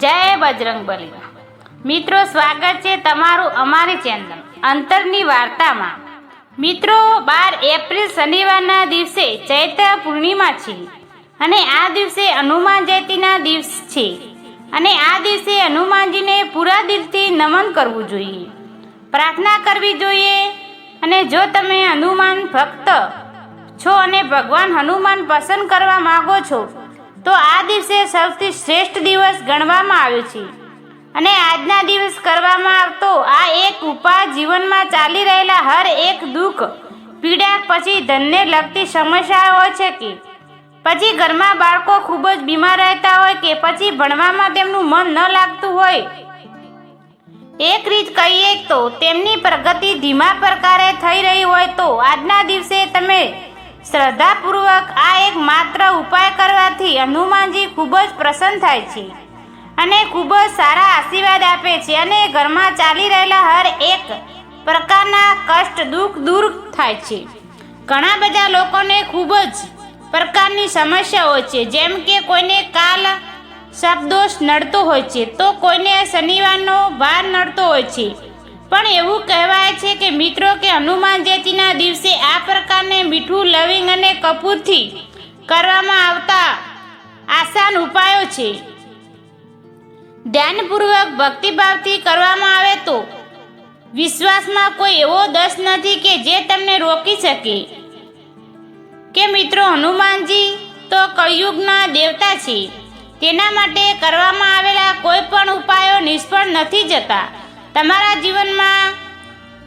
જય બજરંગબલી। મિત્રો, સ્વાગત છે તમારું અમારી ચેનલ અંતરની વાર્તામાં। મિત્રો, 12 એપ્રિલ શનિવારના દિવસે ચૈત્ર પૂર્ણિમા છે અને આ દિવસે હનુમાન જયંતીના દિવસ છે અને આ દિવસે હનુમાનજીને પૂરા દિલથી નમન કરવું જોઈએ, પ્રાર્થના કરવી જોઈએ। અને જો તમે હનુમાન ભક્ત છો અને ભગવાન હનુમાન પસંદ કરવા માંગો છો તો આ દિવસે સૌથી શ્રેષ્ઠ દિવસ ગણવામાં આવે છે અને આજના દિવસ કરવામાં આવતો આ એક ઉપાય જીવનમાં ચાલી રહેલા હર એક દુઃખ, પીડા, પછી ધનને લગતી સમસ્યાઓ હોય છે કે પછી ઘરમાં બાળકો ખૂબ જ બીમાર રહેતા હોય કે પછી ભણવામાં તેમનું મન ન લાગતું હોય, એક રીત કહીએ તો તેમની પ્રગતિ ધીમા પ્રકારે થઈ રહી હોય તો આજના દિવસે તમે શ્રદ્ધાપૂર્વક આ એક માત્ર ઉપાય કરવાથી હનુમાનજી ખૂબ જ પ્રસન્ન થાય છે અને ખૂબ જ સારા આશીર્વાદ આપે છે અને ઘરમાં ચાલી રહેલા હર એક પ્રકારના કષ્ટ, દુઃખ દૂર થાય છે। ઘણા બધા લોકોને ખૂબ જ પ્રકારની સમસ્યા હોય છે, જેમ કે કોઈને કાલ સપદોષ નડતો હોય છે તો કોઈને શનિવારનો ભાર નડતો હોય છે। પણ એવું કહેવાય છે કે મિત્રો કે હનુમાન જયંતીના દિવસે આ પ્રકારને મીઠું, લવિંગ અને કપૂરથી કરવામાં આવતા આસાન ઉપાયો છે। ધ્યાનપૂર્વક ભક્તિભાવથી કરવામાં આવે તો વિશ્વાસમાં કોઈ એવો દોષ નથી કે જે તમને રોકી શકે કે મિત્રો હનુમાનજી તો કળિયુગના દેવતા છે, તેના માટે કરવામાં આવેલા કોઈ પણ ઉપાયો નિષ્ફળ નથી જતા। તમારા જીવનમાં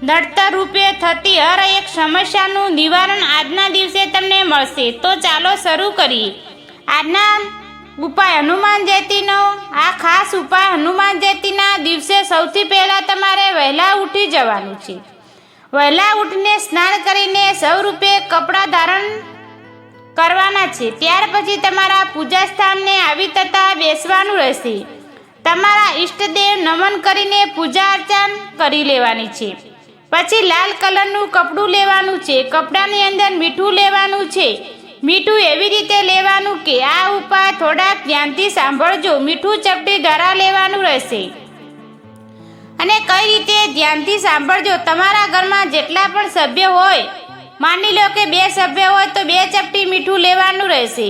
નડતર રૂપે થતી હર એક સમસ્યાનું નિવારણ આજના દિવસે તમને મળશે। તો ચાલો શરૂ કરીએ આજના ઉપાય હનુમાન જયંતીનો। આ ખાસ ઉપાય હનુમાન જયંતીના દિવસે સૌથી પહેલાં તમારે વહેલા ઉઠી જવાનું છે। વહેલા ઉઠીને સ્નાન કરીને સ્વરૂપે કપડાં ધારણ કરવાના છે। ત્યાર પછી તમારા પૂજા સ્થાનને આવી તથા બેસવાનું રહેશે। તમારા ઈષ્ટદેવ નમન કરીને પૂજા અર્ચન કરી લેવાની છે। પછી લાલ કલરનું કપડું લેવાનું છે। કપડાની અંદર મીઠું લેવાનું છે। મીઠું એવી રીતે લેવાનું કે આ ઉપાય થોડાક ધ્યાનથી સાંભળજો। મીઠું ચપટી દ્વારા લેવાનું રહેશે અને કઈ રીતે ધ્યાનથી સાંભળજો। તમારા ઘરમાં જેટલા પણ સભ્ય હોય, માની લો કે 2 સભ્ય હોય તો 2 ચપટી મીઠું લેવાનું રહેશે।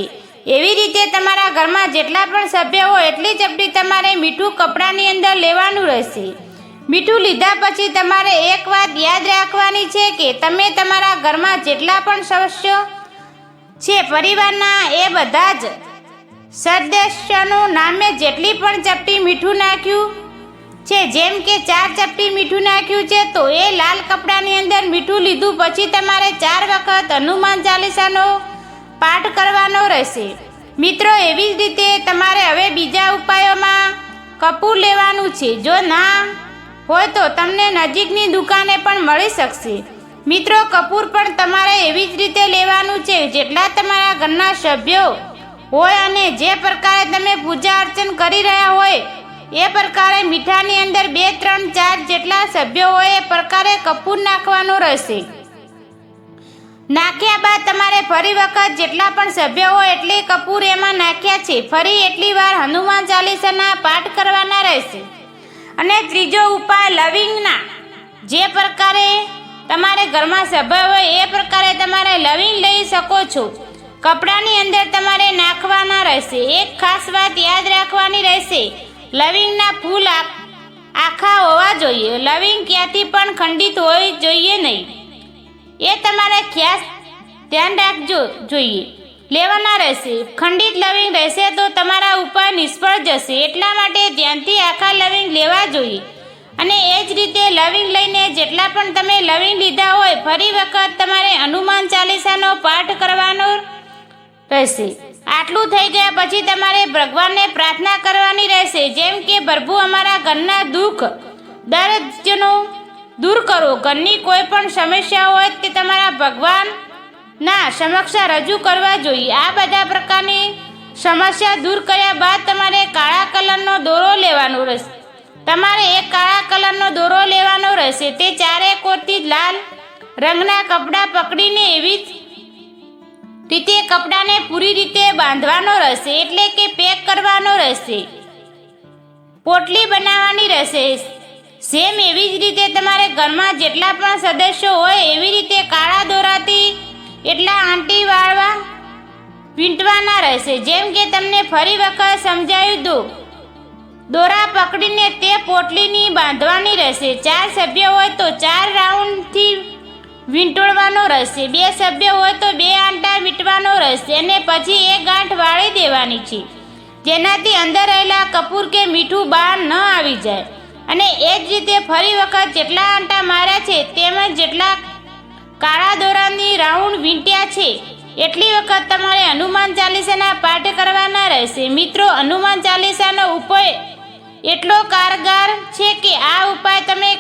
એવી રીતે તમારા ઘરમાં જેટલા પણ સભ્ય હોય એટલી ચપટી તમારે મીઠું કપડાની અંદર લેવાનું રહેશે। મીઠું લીધા પછી તમારે એક વાત યાદ રાખવાની છે કે તમે તમારા ઘરમાં જેટલા પણ સદસ્યો છે પરિવારના, એ બધા જ સદસ્યોનું નામે જેટલી પણ ચપટી મીઠું નાખ્યું છે, જેમ કે 4 ચપટી મીઠું નાખ્યું છે તો એ લાલ કપડાની અંદર મીઠું લીધું પછી તમારે 4 વખત હનુમાન ચાલીસાનો પાઠ કરવાનો રહેશે। મિત્રો, એવી જ રીતે તમારે હવે બીજા ઉપાયોમાં કપૂર લેવાનું છે। જો ના હોય તો તમને નજીકની દુકાને પણ મળી શકશે। મિત્રો, કપૂર પણ તમારે એવી જ રીતે લેવાનું છે જેટલા તમારા ઘરના સભ્યો હોય અને જે પ્રકારે તમે પૂજા અર્ચન કરી રહ્યા હોય એ પ્રકારે મીઠાની અંદર 2, 3, 4 જેટલા સભ્યો હોય એ પ્રકારે કપૂર નાખવાનો રહેશે। નાખ્યા બાદ તમારે ફરી વખત જેટલા પણ સભ્યો હોય એટલી કપૂર એમાં નાખ્યા છે ફરી એટલી વાર હનુમાન ચાલીસાના પાઠ કરવાના રહેશે। અને ત્રીજો ઉપાય લવિંગના, જે પ્રકારે તમારે ઘરમાં સભ્ય હોય એ પ્રકારે તમારે લવિંગ લઈ શકો છો। કપડાની અંદર તમારે નાખવાના રહેશે। એક ખાસ વાત યાદ રાખવાની રહેશે, લવિંગના ફૂલ આખા હોવા જોઈએ। લવિંગ ક્યાંથી પણ ખંડિત હોવી જોઈએ નહીં, એ તમારે ખાસ ધ્યાન રાખજો જોઈએ લેવાના રહેશે। ખંડિત લવિંગ રહેશે તો તમારા ઉપાય નિષ્ફળ જશે, એટલા માટે ધ્યાનથી આખા લવિંગ લેવા જોઈએ। અને એ જ રીતે લવિંગ લઈને જેટલા પણ તમે લવિંગ લીધા હોય ફરી વખત તમારે હનુમાન ચાલીસાનો પાઠ કરવાનો રહેશે। આટલું થઈ ગયા પછી તમારે ભગવાનને પ્રાર્થના કરવાની રહેશે, જેમ કે પ્રભુ અમારા ઘરના દુઃખ દર્દનો દૂર કરો। ઘરની કોઈ પણ સમસ્યા હોય તે તમારા ભગવાનના સમક્ષ રજૂ કરવા જોઈએ। આ બધા પ્રકારની સમસ્યા દૂર કર્યા બાદ તમારે કાળા કલરનો દોરો લેવાનો રહેશે। તમારે એક કાળા કલરનો દોરો લેવાનો રહેશે। તે 4 કોરથી લાલ રંગના કપડાં પકડીને એવી રીતે કપડાને પૂરી રીતે બાંધવાનો રહેશે, એટલે કે પેક કરવાનો રહેશે. પોટલી બનાવવાની રહેશે. સેમ એવી જ રીતે તમારે ઘરમાં જેટલા પણ સદસ્યો હોય એવી રીતે કાળા દોરાથી એટલા આંટી વાળવા વીંટવાના રહેશે. જેમ કે તમને ફરી વખત સમજાવી દો. દોરા પકડીને તે પોટલીની બાંધવાની રહેશે. 4 સભ્ય હોય તો 4 રાઉન્ડથી વીંટળવાનો રહેશે. 2 સભ્ય હોય તો 2 આંટા વીંટવાનો રહેશે અને પછી એક ગાંઠ વાળી દેવાની છે, જેનાથી અંદર રહેલા કપૂર કે મીઠું બહાર ન આવી જાય. અને એ જ રીતે ફરી વખત જેટલા આંટા માર્યા છે તેમજ જેટલા કાળા દોરાની રાઉન્ડ વીંટ્યા છે એટલી વખત તમારે હનુમાન ચાલીસાના પાઠ કરવાના રહેશે. મિત્રો, હનુમાન ચાલીસાનો ઉપાય એટલો કારગર છે કે આ ઉપાય તમે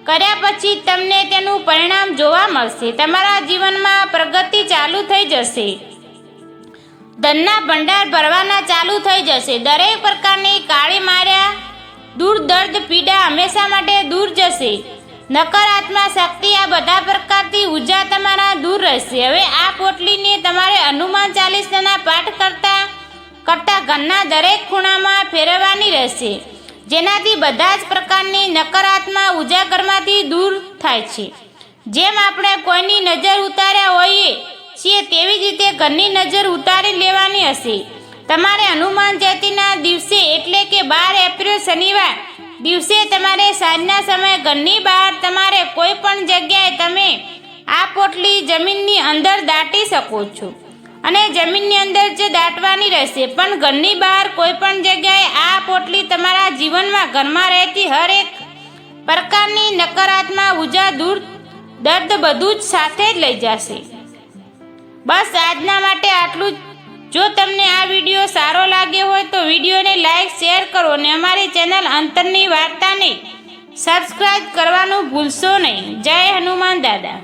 કર્યા પછી તમને તેનું પરિણામ જોવા મળશે. તમારા જીવનમાં પ્રગતિ ચાલુ થઈ જશે. ધનના ભંડાર ભરવાના ચાલુ થઈ જશે. દરેક પ્રકારની કાળી માર્યા દૂર, દર્દ, પીડા હંમેશા માટે દૂર જશે. નકારાત્મક શક્તિ, આ બધા પ્રકારથી ઉર્જા તમારા દૂર રહેશે. હવે આ પોટલીને તમારે હનુમાન ચાલીસાના પાઠ કરતા ઘરના દરેક ખૂણામાં ફેરવવાની રહેશે, જેનાથી બધા જ પ્રકારની નકારાત્મક ઉર્જા ઘરમાંથી દૂર થાય છે. જેમ આપણે કોઈની નજર ઉતાર્યા હોઈએ છીએ તેવી જ રીતે ઘરની નજર ઉતારી લેવાની હશે. તમારે હનુમાન જયંતીના દિવસે એટલે કે 12 એપ્રિલ શનિવાર દિવસે તમારે સાંજના સમયે ઘરની બહાર તમારે કોઈ પણ જગ્યાએ તમે આ પોટલી જમીનની અંદર દાટી શકો છો અને જમીનની અંદર જ દાટવાની રહેશે. પણ ઘરની બહાર કોઈ પણ જગ્યાએ આ પોટલી તમારા જીવનમાં ઘરમાં રહેતી હરેક પ્રકારની નકારાત્મક ઉર્જા દૂર, દર્દ બધું જ સાથે જ લઈ જશે. બસ આજના માટે આટલું જ. જો તમને આ વિડીયો સારો લાગ્યો હોય તો વિડીયોને લાઈક, શેર કરો અને અમારી ચેનલ અંતરની વાર્તાને સબસ્ક્રાઈબ કરવાનું ભૂલશો નહીં. જય હનુમાન દાદા.